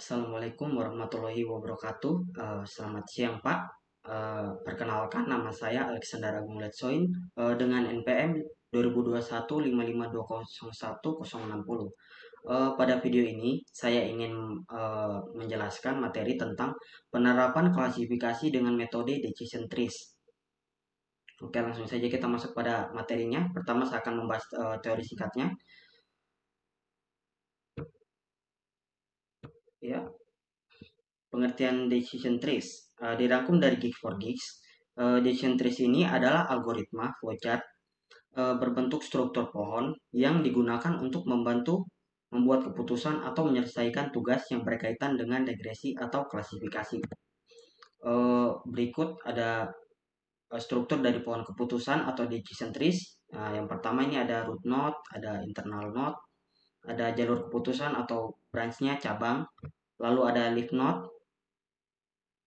Assalamualaikum warahmatullahi wabarakatuh. Selamat siang Pak. Perkenalkan nama saya Alexander Agung Letsoin dengan NPM 2021 55201060. Pada video ini saya ingin menjelaskan materi tentang penerapan klasifikasi dengan metode decision trees. Oke, langsung saja kita masuk pada materinya. Pertama saya akan membahas teori singkatnya. Ya, pengertian decision trees dirangkum dari Geeks4Geeks. Decision trees ini adalah algoritma flowchart berbentuk struktur pohon yang digunakan untuk membantu membuat keputusan atau menyelesaikan tugas yang berkaitan dengan regresi atau klasifikasi. Berikut ada struktur dari pohon keputusan atau decision trees. Yang pertama ini ada root node, ada internal node, ada jalur keputusan atau branch-nya cabang, lalu ada leaf node.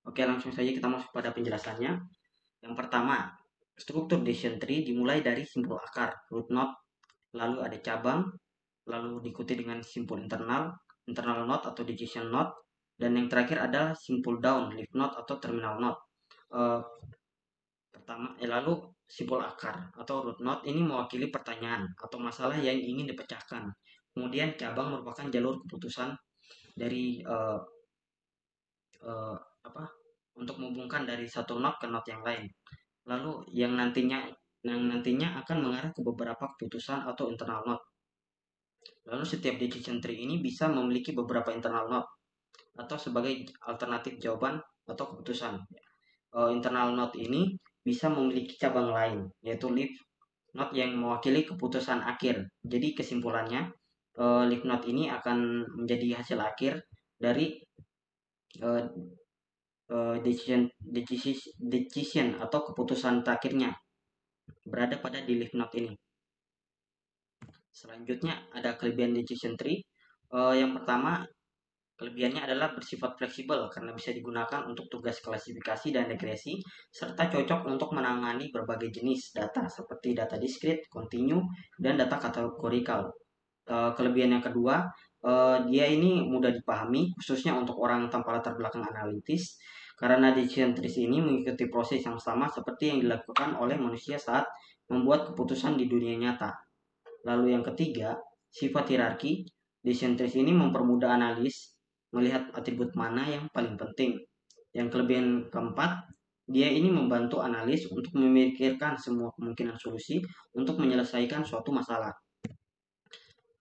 Oke, langsung saja kita masuk pada penjelasannya. Yang pertama, struktur decision tree dimulai dari simpul akar, root node, lalu ada cabang, lalu diikuti dengan simpul internal node atau decision node, dan yang terakhir adalah simpul down, leaf node atau terminal node. Lalu simpul akar atau root node ini mewakili pertanyaan atau masalah yang ingin dipecahkan. Kemudian cabang merupakan jalur keputusan dari untuk menghubungkan dari satu node ke node yang lain. Lalu yang nantinya akan mengarah ke beberapa keputusan atau internal node. Lalu setiap decision tree ini bisa memiliki beberapa internal node atau sebagai alternatif jawaban atau keputusan. Internal node ini bisa memiliki cabang lain, yaitu leaf node yang mewakili keputusan akhir. Jadi kesimpulannya, leaf node ini akan menjadi hasil akhir dari decision atau keputusan terakhirnya berada pada di leaf node ini. Selanjutnya ada kelebihan decision tree. Yang pertama, kelebihannya adalah bersifat fleksibel karena bisa digunakan untuk tugas klasifikasi dan regresi serta cocok untuk menangani berbagai jenis data seperti data discrete, continue, dan data kategorikal. Kelebihan yang kedua, dia ini mudah dipahami khususnya untuk orang tanpa latar belakang analitis karena decision trees ini mengikuti proses yang sama seperti yang dilakukan oleh manusia saat membuat keputusan di dunia nyata. Lalu yang ketiga, sifat hierarki. Decision trees ini mempermudah analis melihat atribut mana yang paling penting. Yang kelebihan keempat, dia ini membantu analis untuk memikirkan semua kemungkinan solusi untuk menyelesaikan suatu masalah.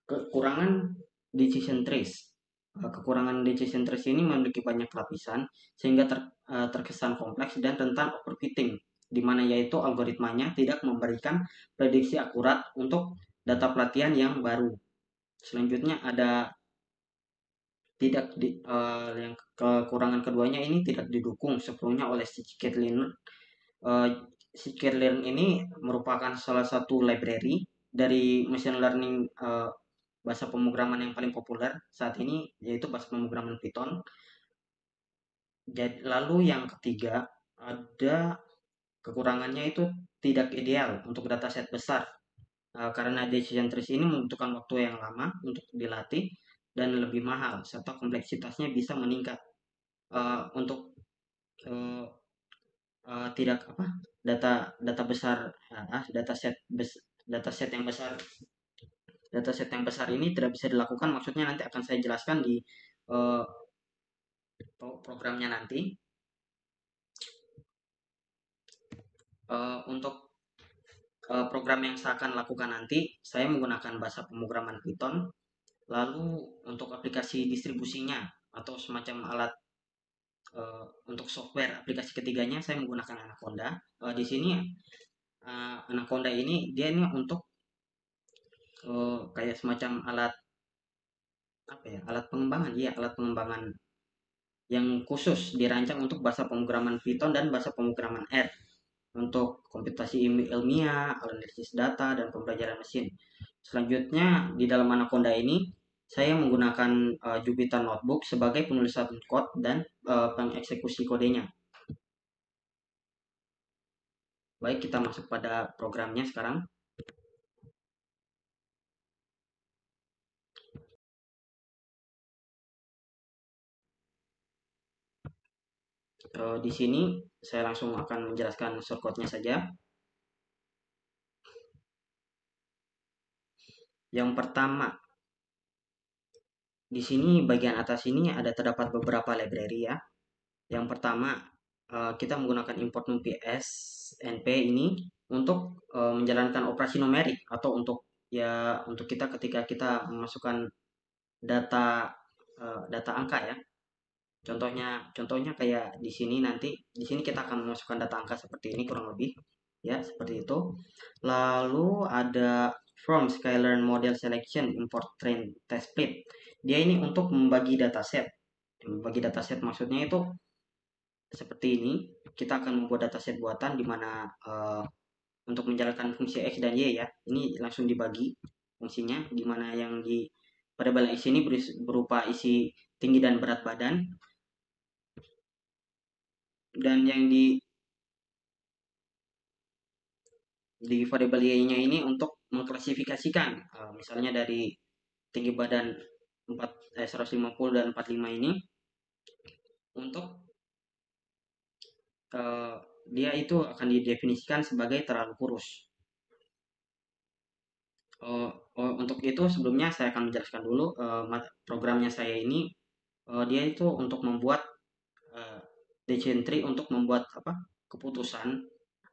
Kekurangan decision trees. Kekurangan decision trees ini memiliki banyak lapisan sehingga terkesan kompleks dan rentan overfitting, di mana yaitu algoritmanya tidak memberikan prediksi akurat untuk data pelatihan yang baru. Selanjutnya ada yang kekurangan keduanya ini tidak didukung sepenuhnya oleh scikit-learn. Scikit-learn ini merupakan salah satu library dari machine learning bahasa pemrograman yang paling populer saat ini, yaitu bahasa pemrograman Python. Lalu yang ketiga, ada kekurangannya itu tidak ideal untuk dataset besar karena decision trees ini membutuhkan waktu yang lama untuk dilatih dan lebih mahal serta kompleksitasnya bisa meningkat. Untuk tidak data besar, dataset yang besar ini tidak bisa dilakukan, maksudnya nanti akan saya jelaskan di programnya nanti. Untuk program yang saya akan lakukan nanti, saya menggunakan bahasa pemrograman Python. Lalu untuk aplikasi distribusinya atau semacam alat untuk software aplikasi ketiganya, saya menggunakan Anaconda. Di sini Anaconda ini dia ini untuk kayak semacam alat alat pengembangan yang khusus dirancang untuk bahasa pemrograman Python dan bahasa pemrograman R untuk komputasi ilmiah, analisis data, dan pembelajaran mesin. Selanjutnya di dalam Anaconda ini saya menggunakan Jupyter Notebook sebagai penulisan code dan pengeksekusi kodenya. Baik, kita masuk pada programnya sekarang. Di sini saya langsung akan menjelaskan shortcutnya saja. Yang pertama, di sini bagian atas ini ada terdapat beberapa library ya. Yang pertama, kita menggunakan import numpy snp ini untuk menjalankan operasi numerik atau untuk kita ketika kita memasukkan data data angka ya. Contohnya kayak di sini kita akan memasukkan data angka seperti ini kurang lebih ya, seperti itu. Lalu ada from Skylearn Model Selection Import Train Test Split. Dia ini untuk membagi dataset. Membagi dataset maksudnya itu seperti ini. Kita akan membuat dataset buatan di mana untuk menjalankan fungsi X dan Y ya. Ini langsung dibagi fungsinya, di mana yang di variabel X ini berupa isi tinggi dan berat badan, dan yang di variabel Y-nya ini untuk mengklasifikasikan misalnya dari tinggi badan 150 dan 45 ini untuk dia itu akan didefinisikan sebagai terlalu kurus. Untuk itu sebelumnya saya akan menjelaskan dulu programnya saya ini. Dia itu untuk membuat decision tree untuk membuat keputusan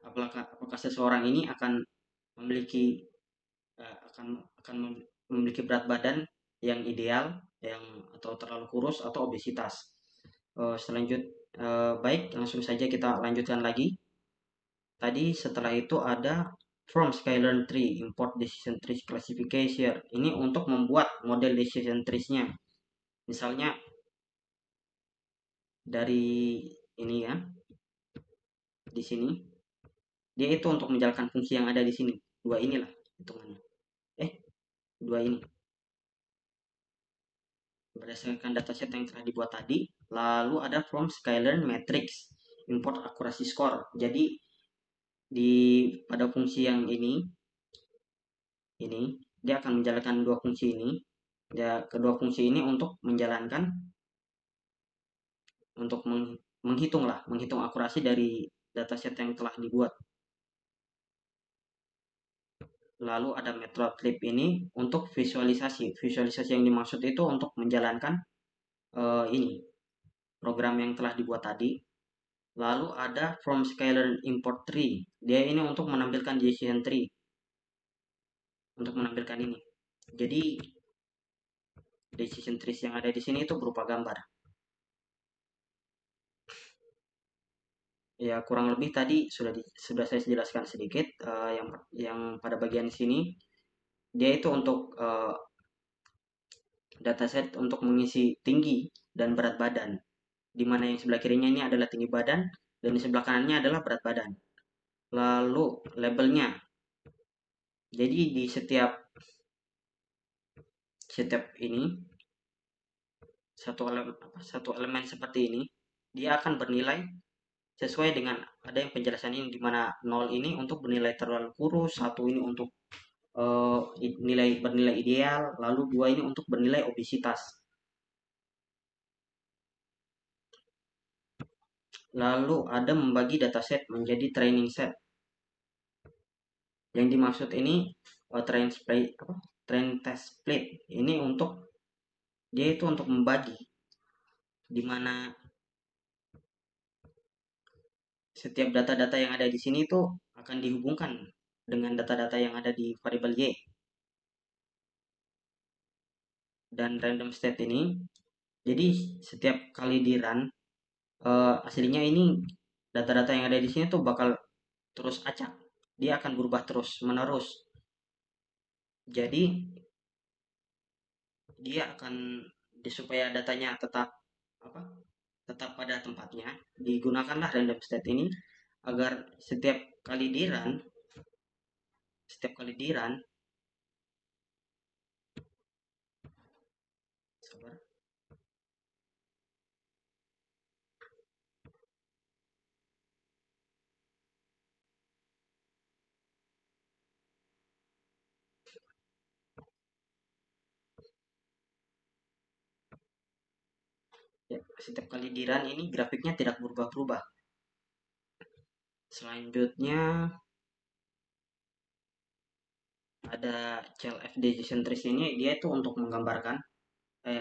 apakah seseorang ini akan memiliki akan memiliki berat badan yang ideal, yang atau terlalu kurus atau obesitas. Baik, langsung saja kita lanjutkan lagi. Tadi setelah itu ada from Skylearn Tree import decision tree classification. Ini untuk membuat model decision trees-nya. Misalnya dari ini ya, di sini dia itu untuk menjalankan fungsi yang ada di sini. Dua inilah hitungannya. Dua ini berdasarkan dataset yang telah dibuat tadi. Lalu ada from Skylearn Matrix import accuracy score. Jadi pada fungsi yang ini dia akan menjalankan dua fungsi ini. Kedua fungsi ini untuk menjalankan untuk menghitung akurasi dari dataset yang telah dibuat. Lalu ada matplotlib ini untuk visualisasi. Visualisasi yang dimaksud itu untuk menjalankan ini program yang telah dibuat tadi. Lalu ada from Skylearn import tree. Dia ini untuk menampilkan decision tree. Untuk menampilkan ini. Jadi decision trees yang ada di sini itu berupa gambar. Ya kurang lebih tadi sudah saya jelaskan sedikit. Yang pada bagian sini dia itu untuk dataset untuk mengisi tinggi dan berat badan. Di mana yang sebelah kirinya ini adalah tinggi badan dan di sebelah kanannya adalah berat badan. Lalu labelnya. Jadi di setiap ini satu elemen seperti ini dia akan bernilai sesuai dengan ada yang penjelasan ini, di mana 0 ini untuk bernilai terlalu kurus, 1 ini untuk bernilai ideal, lalu 2 ini untuk bernilai obesitas. Lalu ada membagi dataset menjadi training set. Yang dimaksud ini train test split. Ini dia itu untuk membagi, di mana setiap data-data yang ada di sini itu akan dihubungkan dengan data-data yang ada di variabel Y. Dan random state ini, jadi setiap kali di run, aslinya ini data-data yang ada di sini tuh bakal terus acak. Dia akan berubah terus menerus. Jadi dia akan supaya datanya apa tetap pada tempatnya, digunakanlah random state ini agar setiap kali di run sabar. Ya, setiap kali di run ini grafiknya tidak berubah-ubah. Selanjutnya ada CLF Decision Trees ini, dia itu untuk menggambarkan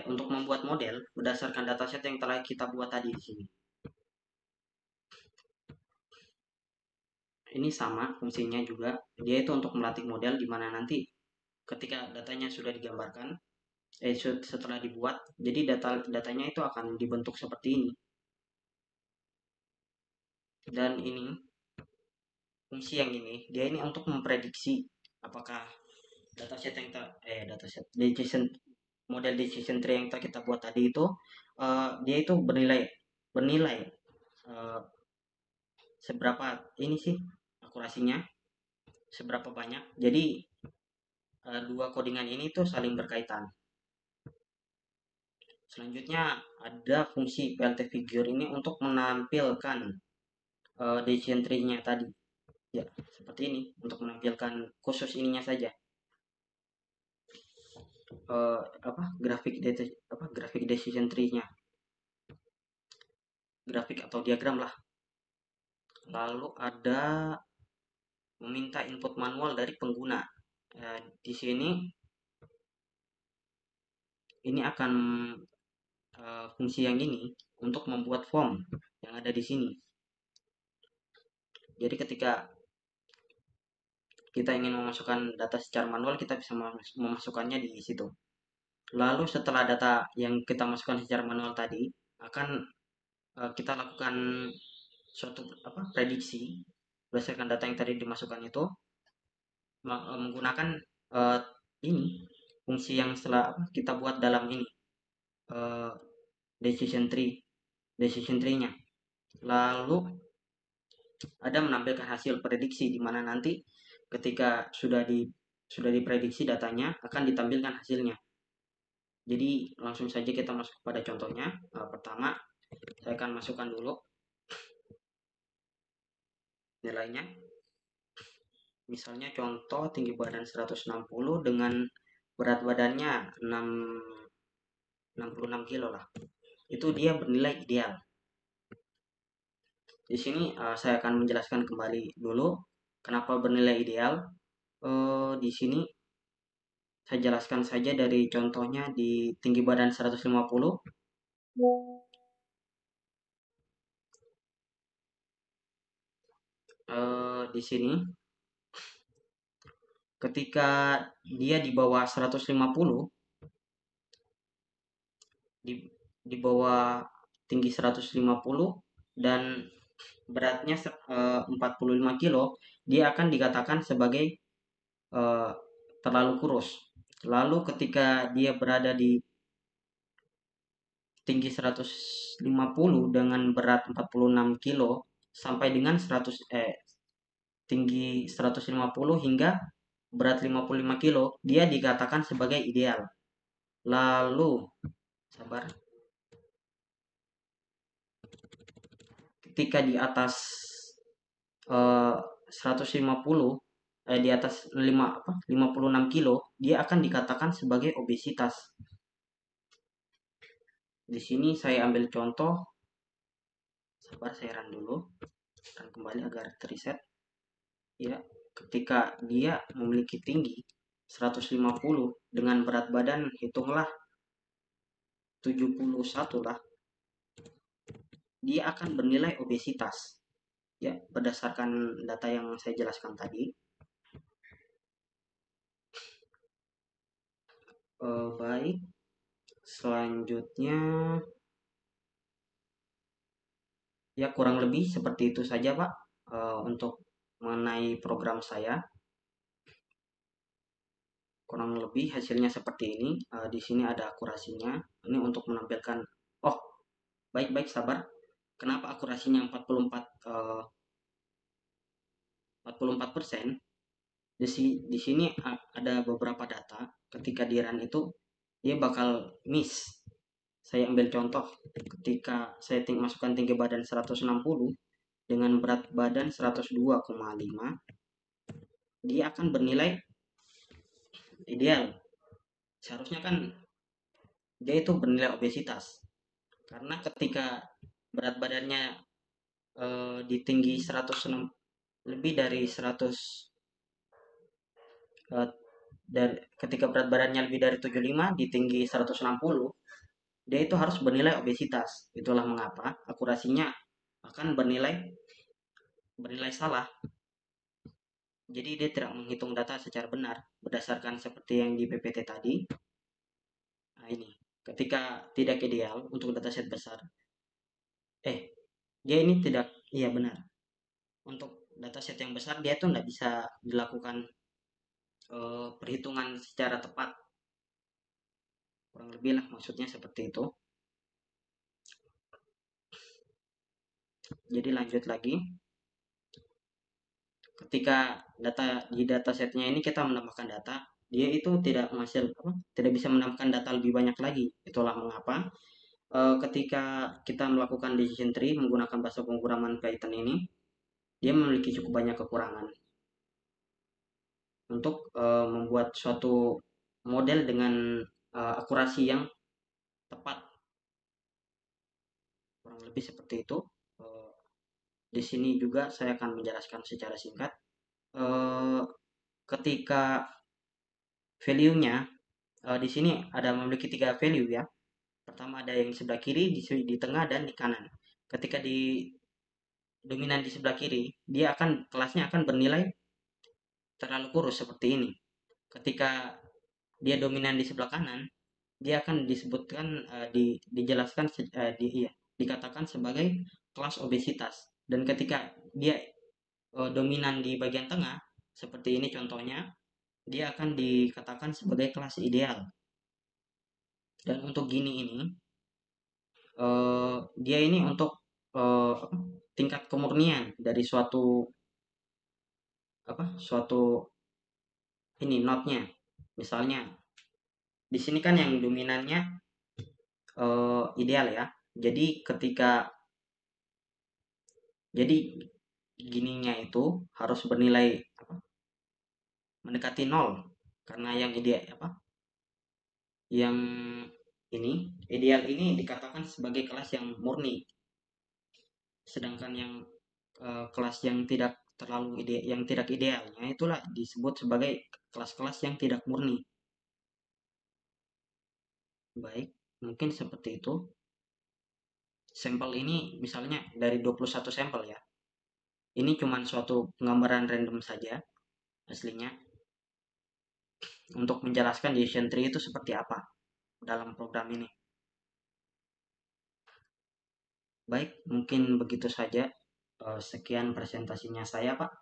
untuk membuat model berdasarkan dataset yang telah kita buat tadi di sini. Ini sama fungsinya juga, dia itu untuk melatih model di mana nanti ketika datanya sudah digambarkan, setelah dibuat, jadi datanya itu akan dibentuk seperti ini. Dan ini fungsi yang ini, dia ini untuk memprediksi apakah dataset yang dataset decision model decision tree yang kita buat tadi itu dia itu bernilai uh, seberapa ini sih akurasinya, seberapa banyak. Jadi dua codingan ini tuh saling berkaitan. Selanjutnya ada fungsi PLT figure ini untuk menampilkan decision tree-nya tadi. Ya, seperti ini untuk menampilkan khusus ininya saja. Grafik decision tree-nya. Grafik atau diagram lah. Lalu ada meminta input manual dari pengguna. Di sini ini akan fungsi yang ini untuk membuat form yang ada di sini. Jadi ketika kita ingin memasukkan data secara manual, kita bisa memasukkannya di situ. Lalu setelah data yang kita masukkan secara manual tadi, akan kita lakukan suatu prediksi berdasarkan data yang tadi dimasukkan itu menggunakan uh, ini fungsi yang setelah kita buat dalam ini uh, decision tree-nya. Lalu ada menampilkan hasil prediksi di mana nanti ketika sudah diprediksi datanya akan ditampilkan hasilnya. Jadi langsung saja kita masuk pada contohnya. Pertama saya akan masukkan dulu nilainya. Misalnya contoh tinggi badan 160 dengan berat badannya 66 kilo lah. Itu dia bernilai ideal. Di sini saya akan menjelaskan kembali dulu kenapa bernilai ideal. Di sini saya jelaskan saja dari contohnya di tinggi badan 150. Di sini ketika dia di bawah 150, di bawah tinggi 150 dan beratnya 45 kilo, dia akan dikatakan sebagai uh, terlalu kurus. Lalu ketika dia berada di tinggi 150 dengan berat 46 kilo sampai dengan tinggi 150 hingga berat 55 kilo, dia dikatakan sebagai ideal. Lalu sabar. Ketika di atas 150 di atas 56 kilo, dia akan dikatakan sebagai obesitas. Di sini saya ambil contoh. Sabar, saya run dulu. Run kembali agar terreset. Ya, ketika dia memiliki tinggi 150 dengan berat badan hitunglah 71 lah, dia akan bernilai obesitas. Ya, berdasarkan data yang saya jelaskan tadi. Baik, selanjutnya ya kurang lebih seperti itu saja Pak untuk mengenai program saya. Kurang lebih hasilnya seperti ini. Di sini ada akurasinya. Ini untuk menampilkan. Oh, baik-baik sabar. Kenapa akurasinya 44%? Di sini ada beberapa data. Ketika di run itu dia bakal miss. Saya ambil contoh ketika saya masukkan tinggi badan 160 dengan berat badan 102,5, dia akan bernilai ideal. Seharusnya kan dia itu bernilai obesitas Karena ketika berat badannya di tinggi 106, lebih dari 100, eh, ketika berat badannya lebih dari 75 di tinggi 160, dia itu harus bernilai obesitas. Itulah mengapa akurasinya akan bernilai salah. Jadi dia tidak menghitung data secara benar berdasarkan seperti yang di PPT tadi. Nah ini, ketika tidak ideal untuk dataset besar, eh dia ini tidak, iya benar. Untuk dataset yang besar dia tuh tidak bisa dilakukan perhitungan secara tepat. Kurang lebih lah maksudnya seperti itu. Jadi lanjut lagi. Ketika di datasetnya ini kita menambahkan data, dia itu tidak menghasil apa, tidak bisa menambahkan data lebih banyak lagi. Itulah mengapa ketika kita melakukan decision tree menggunakan bahasa pemrograman Python ini, dia memiliki cukup banyak kekurangan untuk membuat suatu model dengan akurasi yang tepat. Kurang lebih seperti itu. Eh, di sini juga saya akan menjelaskan secara singkat. Eh, ketika value-nya, di sini ada memiliki tiga value ya. Pertama ada yang di sebelah kiri, di tengah, dan di kanan. Ketika di dominan di sebelah kiri, kelasnya akan bernilai terlalu kurus seperti ini. Ketika dia dominan di sebelah kanan, dia akan disebutkan dijelaskan iya, dikatakan sebagai kelas obesitas. Dan ketika dia dominan di bagian tengah, seperti ini contohnya, dia akan dikatakan sebagai kelas ideal. Dan untuk gini ini, dia ini untuk tingkat kemurnian dari suatu ini notnya. Misalnya di sini kan yang dominannya ideal ya. Jadi jadi gininya itu harus bernilai mendekati nol, karena yang ideal yang ini ideal ini dikatakan sebagai kelas yang murni, sedangkan yang kelas yang tidak terlalu yang tidak idealnya itulah disebut sebagai kelas-kelas yang tidak murni. Baik, mungkin seperti itu. Sampel ini misalnya dari 21 sampel ya. Ini cuma suatu penggambaran random saja aslinya untuk menjelaskan decision tree itu seperti apa dalam program ini. Baik, mungkin begitu saja. Sekian presentasinya saya, Pak.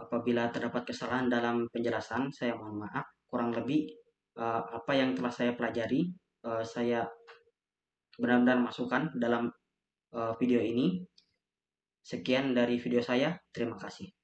Apabila terdapat kesalahan dalam penjelasan, saya mohon maaf. Kurang lebih apa yang telah saya pelajari, saya benar-benar masukkan dalam video ini. Sekian dari video saya. Terima kasih.